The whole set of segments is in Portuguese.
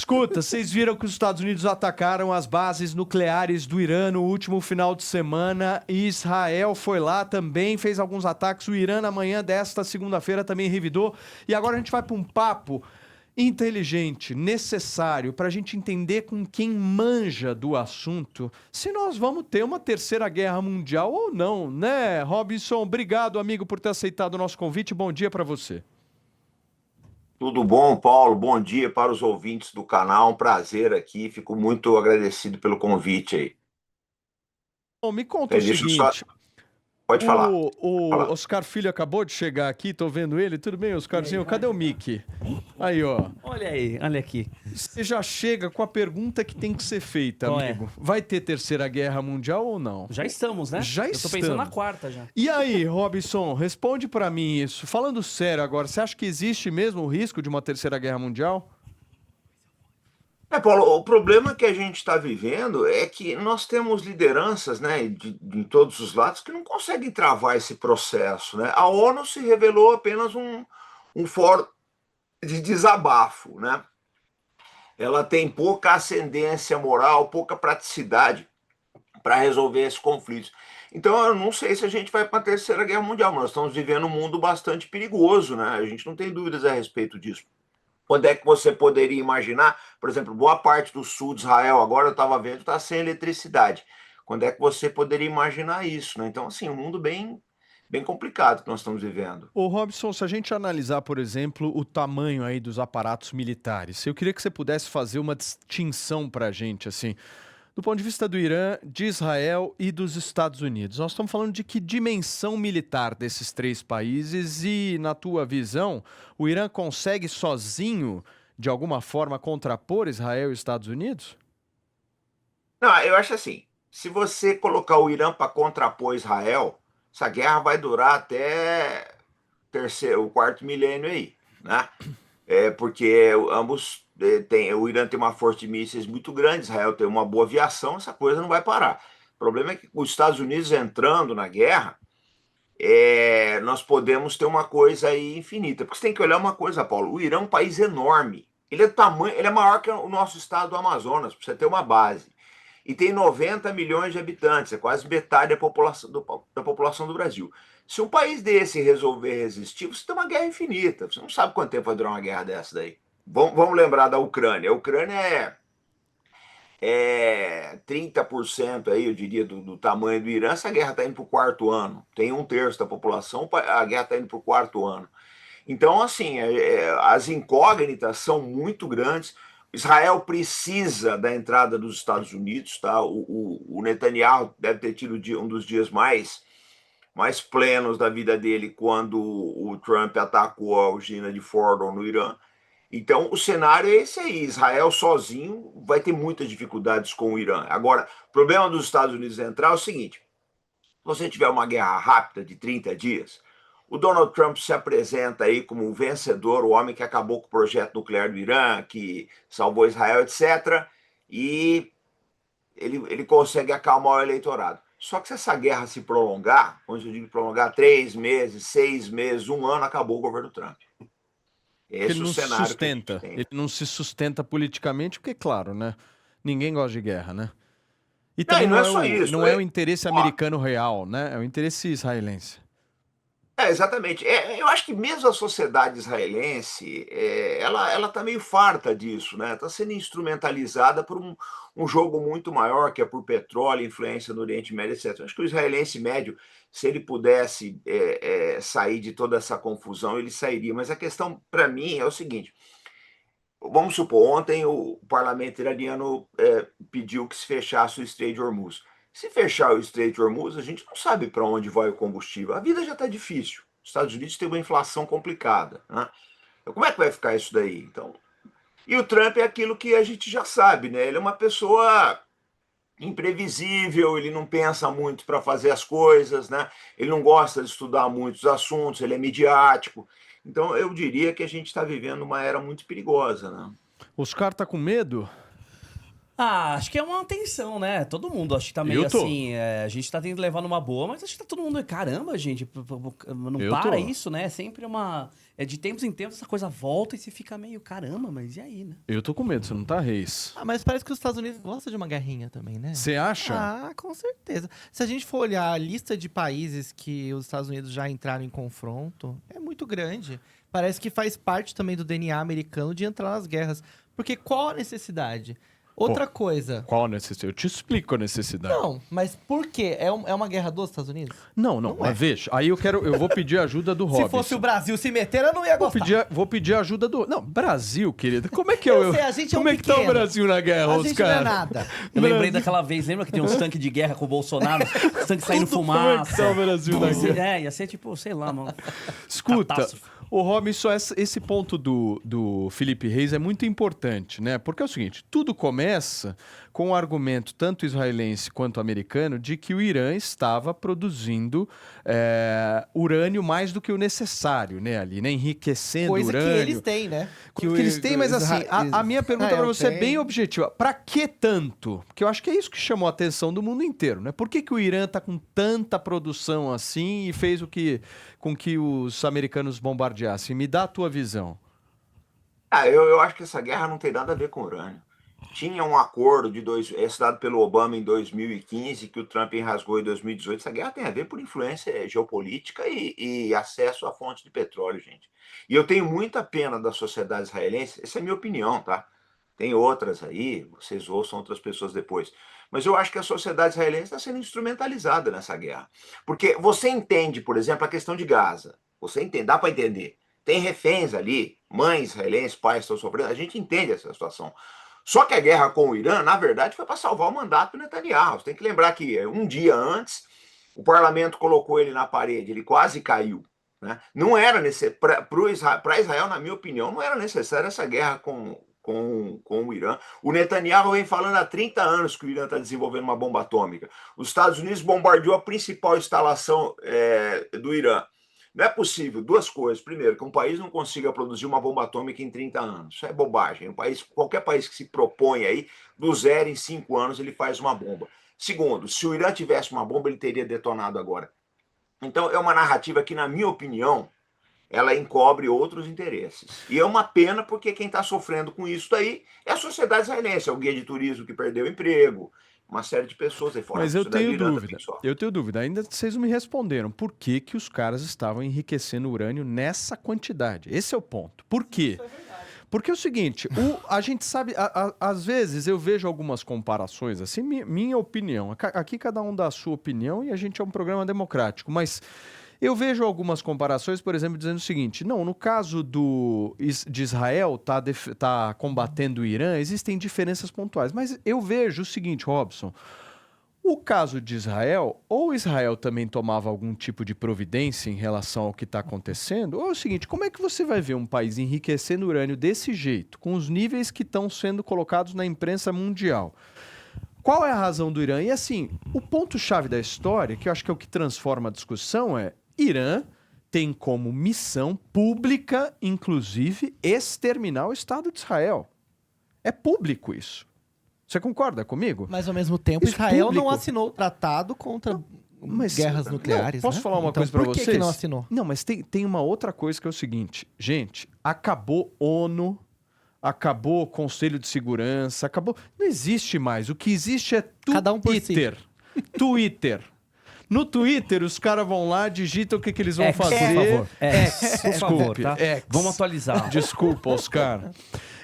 Escuta, vocês viram que os Estados Unidos atacaram as bases nucleares do Irã no último final de semana e Israel foi lá também, fez alguns ataques. O Irã, na manhã desta segunda-feira, também revidou. E agora a gente vai para um papo inteligente, necessário, para a gente entender com quem manja do assunto se nós vamos ter uma terceira guerra mundial ou não, né, Robinson? Obrigado, amigo, por ter aceitado o nosso convite. Bom dia para você. Tudo bom, Paulo? Bom dia para os ouvintes do canal. Um prazer aqui. Fico muito agradecido pelo convite aí. Bom, me conta o Deixa eu só. seguinte. Pode falar. O Falar. Oscar Filho acabou de chegar aqui, tô vendo ele. Tudo bem, Oscarzinho? Cadê o Mickey? Aí, ó. Olha aí, olha aqui. Você já chega com a pergunta que tem que ser feita, Qual amigo. Vai ter terceira guerra mundial ou não? Já estamos, né? Já Eu tô pensando estamos. na quarta já. E aí, Robinson, responde pra mim isso. Falando sério agora, você acha que existe mesmo o risco de uma terceira guerra mundial? Paulo, o problema que a gente está vivendo é que nós temos lideranças, né, em todos os lados que não conseguem travar esse processo, né? A ONU se revelou apenas um fórum de desabafo, né? Ela tem pouca ascendência moral, pouca praticidade para resolver esses conflitos. Então, eu não sei se a gente vai para a Terceira Guerra Mundial, mas nós estamos vivendo um mundo bastante perigoso, né? A gente não tem dúvidas a respeito disso. Quando é que você poderia imaginar, por exemplo, boa parte do sul de Israel, agora eu estava vendo, está sem eletricidade. Quando é que você poderia imaginar isso, né? Então, assim, um mundo bem complicado que nós estamos vivendo. Ô Robson, se a gente analisar, por exemplo, o tamanho aí dos aparatos militares, eu queria que você pudesse fazer uma distinção pra gente, assim, do ponto de vista do Irã, de Israel e dos Estados Unidos. Nós estamos falando de que dimensão militar desses três países e, na tua visão, o Irã consegue sozinho, de alguma forma, contrapor Israel e Estados Unidos? Não, eu acho assim, se você colocar o Irã para contrapor Israel, essa guerra vai durar até o quarto milênio aí, né? Porque ambos o Irã tem uma força de mísseis muito grande, Israel tem uma boa aviação, essa coisa não vai parar. O problema é que os Estados Unidos entrando na guerra, nós podemos ter uma coisa aí infinita. Porque você tem que olhar uma coisa, Paulo, o Irã é um país enorme. Ele é maior que o nosso estado do Amazonas, para você ter uma base. E tem 90 milhões de habitantes, é quase metade da população do Brasil. Se um país desse resolver resistir, você tem uma guerra infinita. Você não sabe quanto tempo vai durar uma guerra dessa daí. Vamos lembrar da Ucrânia. A Ucrânia é 30% aí, eu diria, do tamanho do Irã. Essa guerra está indo para o quarto ano. Tem um terço da população, a guerra está indo para o quarto ano. Então, assim, as incógnitas são muito grandes. Israel precisa da entrada dos Estados Unidos, tá? O Netanyahu deve ter tido um dos dias mais plenos da vida dele quando o Trump atacou a usina de Fordow no Irã. Então, o cenário é esse aí. Israel sozinho vai ter muitas dificuldades com o Irã. Agora, o problema dos Estados Unidos entrar é o seguinte: se você tiver uma guerra rápida de 30 dias, o Donald Trump se apresenta aí como o vencedor, o homem que acabou com o projeto nuclear do Irã, que salvou Israel, etc. E ele consegue acalmar o eleitorado. Só que se essa guerra se prolongar, onde eu digo prolongar 3 meses, 6 meses, um ano, acabou o governo Trump. Porque ele Esse é o não se cenário que a gente sustenta. tem. Ele não se sustenta politicamente, porque, claro, né? Ninguém gosta de guerra, né? E Não, também e não é só isso. não é o interesse Ó, americano real, né? É o interesse israelense. exatamente. Eu acho que mesmo a sociedade israelense, ela está meio farta disso, né? Está sendo instrumentalizada por um jogo muito maior, que é por petróleo, influência no Oriente Médio, etc. Acho que o israelense médio, se ele pudesse sair de toda essa confusão, ele sairia. Mas a questão, para mim, é o seguinte: vamos supor, ontem o parlamento iraniano pediu que se fechasse o Estreito de Hormuz. Se fechar o Estreito de Hormuz, a gente não sabe para onde vai o combustível. A vida já está difícil. Os Estados Unidos têm uma inflação complicada, né? Então, como é que vai ficar isso daí? Então, e o Trump é aquilo que a gente já sabe, né? Ele é uma pessoa imprevisível, ele não pensa muito para fazer as coisas, né? Ele não gosta de estudar muitos assuntos, ele é midiático. Então, eu diria que a gente está vivendo uma era muito perigosa, né? Os caras tá com medo? Acho que é uma tensão, né? Todo mundo acho que tá meio assim. A gente tá tentando levar numa boa, mas acho que tá todo mundo. Caramba, gente, não para isso, né? É sempre uma. De tempos em tempos essa coisa volta e você fica meio, caramba, mas e aí, né? Eu tô com medo, você não tá, Reis? Mas parece que os Estados Unidos gostam de uma guerrinha também, né? Você acha? Com certeza. Se a gente for olhar a lista de países que os Estados Unidos já entraram em confronto, é muito grande. Parece que faz parte também do DNA americano de entrar nas guerras. Porque qual a necessidade? Outra coisa. Qual a necessidade? Eu te explico a necessidade. Não, mas por quê? É uma guerra dos Estados Unidos? Não, mas veja, aí eu vou pedir ajuda do Robson. Se fosse o Brasil se meter, eu não ia gostar. Vou pedir ajuda do... Não, Brasil, querido, como é que a gente é como é que tá o Brasil na guerra, a os gente não é caras? nada. Eu lembrei daquela vez, lembra que tem uns tanques de guerra com o Bolsonaro? Os tanques saindo fumaça. Como é que tá o Brasil na guerra? Ia ser tipo, sei lá, mano. Escuta, Catástrofe. o Robson, esse ponto do Felipe Reis é muito importante, né? Porque é o seguinte, tudo começa com o argumento tanto israelense quanto americano de que o Irã estava produzindo urânio mais do que o necessário, né? Ali, né? Enriquecendo Coisa urânio. que eles têm, né? Que eles têm, mas assim, a minha pergunta para você é bem objetiva. Para que tanto? Porque eu acho que é isso que chamou a atenção do mundo inteiro, né? Por que o Irã está com tanta produção assim e fez com que os americanos bombardeassem? Me dá a tua visão. Eu acho que essa guerra não tem nada a ver com urânio. Tinha um acordo assinado pelo Obama em 2015, que o Trump rasgou em 2018. Essa guerra tem a ver por influência geopolítica e acesso à fonte de petróleo, gente. E eu tenho muita pena da sociedade israelense, essa é a minha opinião, tá? Tem outras aí, vocês ouçam outras pessoas depois. Mas eu acho que a sociedade israelense está sendo instrumentalizada nessa guerra. Porque você entende, por exemplo, a questão de Gaza. Você entende, dá para entender. Tem reféns ali, mães israelenses, pais estão sofrendo, a gente entende essa situação. Só que a guerra com o Irã, na verdade, foi para salvar o mandato do Netanyahu. Você tem que lembrar que um dia antes, o parlamento colocou ele na parede, ele quase caiu. Né? Não era necessário, para Israel, na minha opinião, não era necessária essa guerra com o Irã. O Netanyahu vem falando há 30 anos que o Irã está desenvolvendo uma bomba atômica. Os Estados Unidos bombardeou a principal instalação do Irã. Não é possível, duas coisas. Primeiro, que um país não consiga produzir uma bomba atômica em 30 anos. Isso é bobagem. Qualquer país que se propõe aí, do zero em 5 anos, ele faz uma bomba. Segundo, se o Irã tivesse uma bomba, ele teria detonado agora. Então, é uma narrativa que, na minha opinião, ela encobre outros interesses. E é uma pena porque quem está sofrendo com isso daí é a sociedade israelense, é o guia de turismo que perdeu o emprego, uma série de pessoas aí fora. Mas eu tenho dúvida. Ainda vocês não me responderam. Por que os caras estavam enriquecendo urânio nessa quantidade? Esse é o ponto. Por quê? Porque é o seguinte, a gente sabe, às vezes eu vejo algumas comparações, assim, minha opinião. Aqui cada um dá a sua opinião e a gente é um programa democrático, mas eu vejo algumas comparações, por exemplo, dizendo o seguinte, não, no caso de Israel tá combatendo o Irã, existem diferenças pontuais, mas eu vejo o seguinte, Robson, o caso de Israel, ou Israel também tomava algum tipo de providência em relação ao que está acontecendo, ou é o seguinte, como é que você vai ver um país enriquecendo urânio desse jeito, com os níveis que estão sendo colocados na imprensa mundial? Qual é a razão do Irã? E assim, o ponto-chave da história, que eu acho que é o que transforma a discussão, é Irã tem como missão pública, inclusive, exterminar o Estado de Israel. É público isso. Você concorda comigo? Mas, ao mesmo tempo, Isso Israel público. não assinou o tratado contra guerras nucleares. Posso né? falar uma então, coisa para vocês? Por que não assinou? Não, mas tem uma outra coisa que é o seguinte. Gente, acabou ONU, acabou Conselho de Segurança, acabou... Não existe mais. O que existe é Cada um por si. Twitter. No Twitter, os caras vão lá, digitam o que eles vão fazer. Por favor. Por favor, Desculpe, tá? Vamos atualizar. Desculpa, Oscar.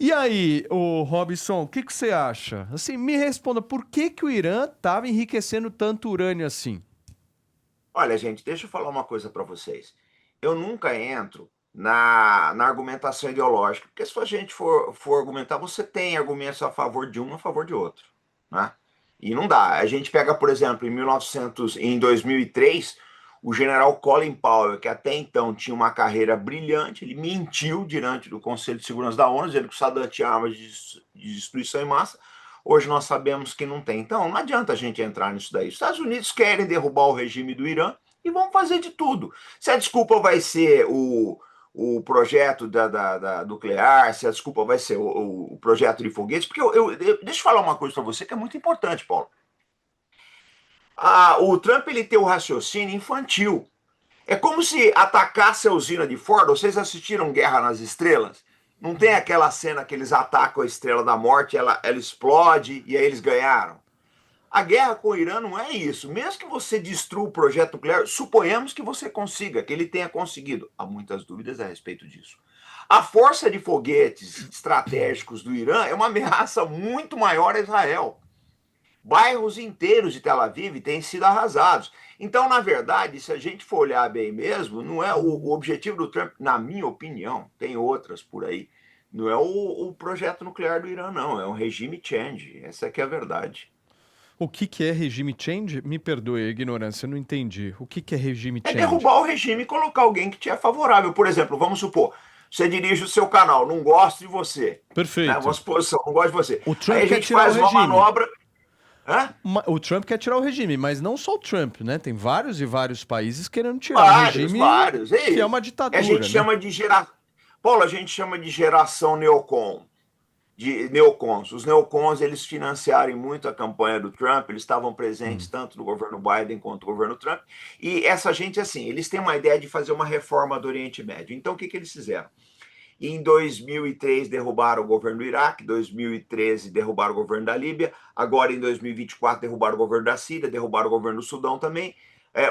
E aí, ô Robson, o que você acha? Assim, me responda, por que o Irã estava enriquecendo tanto urânio assim? Olha, gente, deixa eu falar uma coisa para vocês. Eu nunca entro na argumentação ideológica, porque se a gente for argumentar, você tem argumentos a favor de um, a favor de outro, né? E não dá. A gente pega, por exemplo, em 2003, o general Colin Powell, que até então tinha uma carreira brilhante, ele mentiu diante do Conselho de Segurança da ONU, dizendo que o Saddam tinha armas de destruição em massa. Hoje nós sabemos que não tem. Então, não adianta a gente entrar nisso daí. Os Estados Unidos querem derrubar o regime do Irã e vão fazer de tudo. Se a desculpa vai ser o o projeto da nuclear, se a desculpa vai ser o projeto de foguetes, porque deixa eu falar uma coisa para você que é muito importante, Paulo. O Trump ele tem o raciocínio infantil. É como se atacasse a usina de Ford. Vocês assistiram Guerra nas Estrelas? Não tem aquela cena que eles atacam a Estrela da Morte, ela explode e aí eles ganharam? A guerra com o Irã não é isso. Mesmo que você destrua o projeto nuclear, suponhamos que você consiga, que ele tenha conseguido. Há muitas dúvidas a respeito disso. A força de foguetes estratégicos do Irã é uma ameaça muito maior a Israel. Bairros inteiros de Tel Aviv têm sido arrasados. Então, na verdade, se a gente for olhar bem mesmo, não é o objetivo do Trump, na minha opinião, tem outras por aí, não é o projeto nuclear do Irã, não. É um regime change. Essa que é a verdade. O que é regime change? Me perdoe a ignorância, eu não entendi. O que é regime change? É derrubar o regime e colocar alguém que te é favorável. Por exemplo, vamos supor, você dirige o seu canal, não gosta de você. Perfeito. Né, uma suposição, não gosta de você. O Trump aí a quer gente tirar faz o uma regime. manobra... Hã? O Trump quer tirar o regime, mas não só o Trump, né? Tem vários e vários países querendo tirar o regime, que é uma ditadura. A gente chama de Paulo, a gente chama de geração neocon. De neocons. Os neocons, eles financiaram muito a campanha do Trump, eles estavam presentes tanto no governo Biden quanto no governo Trump, e essa gente, assim, eles têm uma ideia de fazer uma reforma do Oriente Médio. Então, o que eles fizeram? Em 2003, derrubaram o governo do Iraque, em 2013, derrubaram o governo da Líbia, agora em 2024, derrubaram o governo da Síria, derrubaram o governo do Sudão também.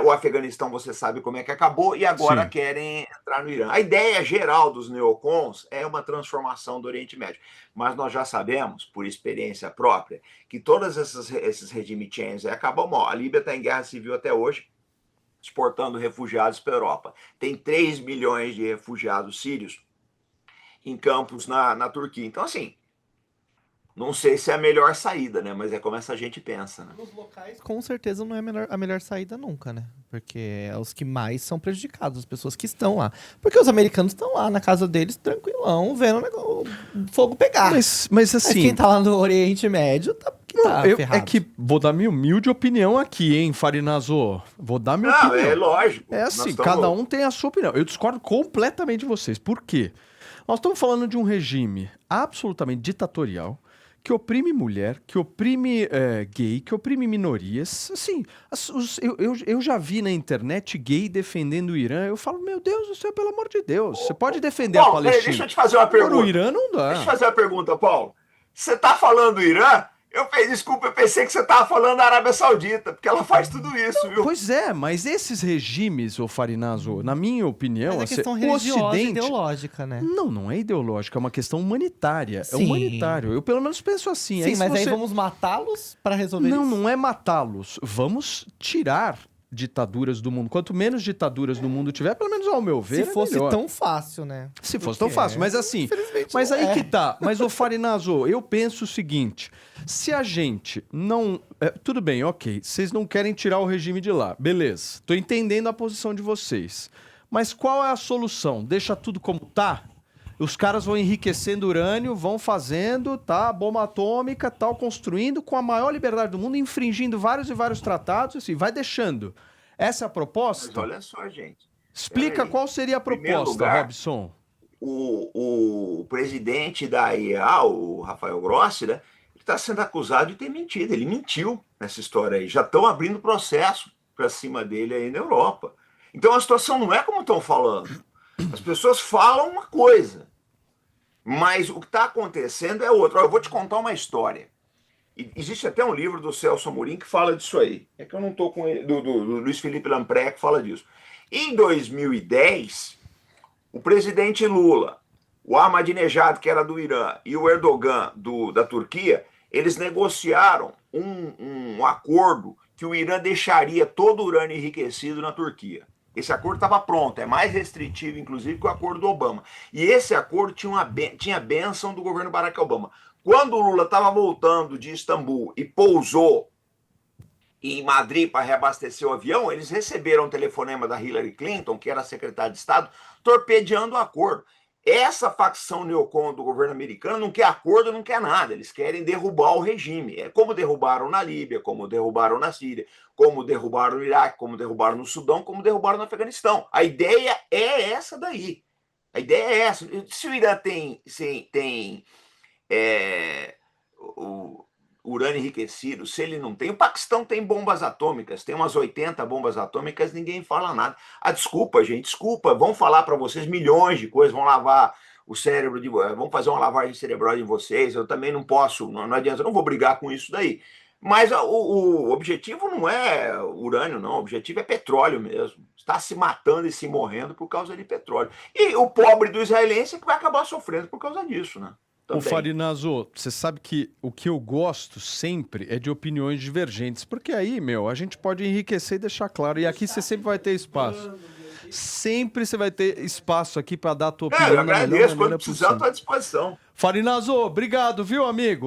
O Afeganistão, você sabe como é que acabou, e agora Sim. querem entrar no Irã. A ideia geral dos neocons é uma transformação do Oriente Médio. Mas nós já sabemos, por experiência própria, que todos esses regime change acabam mal. A Líbia está em guerra civil até hoje, exportando refugiados para a Europa. Tem 3 milhões de refugiados sírios em campos na Turquia. Então, assim, não sei se é a melhor saída, né? Mas é como essa gente pensa, né? Nos locais, com certeza, não é a melhor saída nunca, né? Porque é os que mais são prejudicados, as pessoas que estão lá. Porque os americanos estão lá na casa deles, tranquilão, vendo o fogo pegar. Mas assim... quem tá lá no Oriente Médio tá ferrado. É que vou dar minha humilde opinião aqui, hein, Farinazo? Vou dar minha opinião. É lógico. É assim, cada um tem a sua opinião. Eu discordo completamente de vocês. Por quê? Nós estamos falando de um regime absolutamente ditatorial, que oprime mulher, que oprime gay, que oprime minorias. Assim, eu já vi na internet gay defendendo o Irã. Eu falo, meu Deus do céu, pelo amor de Deus. Você pode defender a Palestina. Deixa eu te fazer uma pergunta. Agora, o Irã não dá. Deixa eu fazer uma pergunta, Paulo. Você tá falando do Irã? Desculpa, eu pensei que você estava falando da Arábia Saudita, porque ela faz tudo isso, viu? Pois é, mas esses regimes, ô Farinazo, na minha opinião... Mas é questão religiosa e Ocidente... ideológica, né? Não é ideológica, é uma questão humanitária. Sim. É humanitário. Eu pelo menos penso assim. Sim, mas aí vamos matá-los para resolver isso? Não é matá-los. Vamos tirar ditaduras do mundo. Quanto menos ditaduras no mundo tiver, pelo menos ao meu ver, se fosse melhor. tão fácil, né? Se fosse tão fácil, mas assim... Mas não aí é. que tá. Mas, ô Farinazo, eu penso o seguinte. Se a gente não... tudo bem, ok. Vocês não querem tirar o regime de lá. Beleza. Tô entendendo a posição de vocês. Mas qual é a solução? Deixa tudo como tá? Os caras vão enriquecendo urânio, vão fazendo, tá? Bomba atômica, tal, construindo com a maior liberdade do mundo, infringindo vários e vários tratados, assim, vai deixando. Essa é a proposta? Mas olha só, gente. Explica qual seria a proposta, lugar, Robson. O presidente da IEA, o Rafael Grossi, né? Ele está sendo acusado de ter mentido. Ele mentiu nessa história aí. Já estão abrindo processo para cima dele aí na Europa. Então a situação não é como estão falando. As pessoas falam uma coisa, mas o que está acontecendo é outra. Eu vou te contar uma história. Existe até um livro do Celso Amorim que fala disso aí. É que eu não estou com ele, do Luiz Felipe Lampré, que fala disso. Em 2010, o presidente Lula, o Ahmadinejad, que era do Irã, e o Erdogan, da Turquia, eles negociaram um acordo que o Irã deixaria todo o urânio enriquecido na Turquia. Esse acordo estava pronto, é mais restritivo, inclusive, que o acordo do Obama. E esse acordo tinha bênção do governo Barack Obama. Quando o Lula estava voltando de Istambul e pousou em Madrid para reabastecer o avião, eles receberam um telefonema da Hillary Clinton, que era secretária de Estado, torpedeando o acordo. Essa facção neocon do governo americano não quer acordo, não quer nada. Eles querem derrubar o regime. É como derrubaram na Líbia, como derrubaram na Síria, como derrubaram no Iraque, como derrubaram no Sudão, como derrubaram no Afeganistão. A ideia é essa daí. A ideia é essa. Se o Irã tem o urânio enriquecido, se ele não tem, o Paquistão tem bombas atômicas, tem umas 80 bombas atômicas, ninguém fala nada. Desculpa, gente, desculpa, vão falar para vocês milhões de coisas, vão lavar o cérebro, vão fazer uma lavagem cerebral em vocês, eu também não posso, não adianta, eu não vou brigar com isso daí. Mas o objetivo não é urânio, não, o objetivo é petróleo mesmo. Está se matando e se morrendo por causa de petróleo. E o pobre do israelense é que vai acabar sofrendo por causa disso, né? Ô Farinazo, você sabe que o que eu gosto sempre é de opiniões divergentes, porque aí, a gente pode enriquecer e deixar claro. E aqui você sempre vai ter espaço. Sempre você vai ter espaço aqui para dar a tua opinião. Eu agradeço, quando precisar, estou à disposição. Farinazo, obrigado, viu, amigo?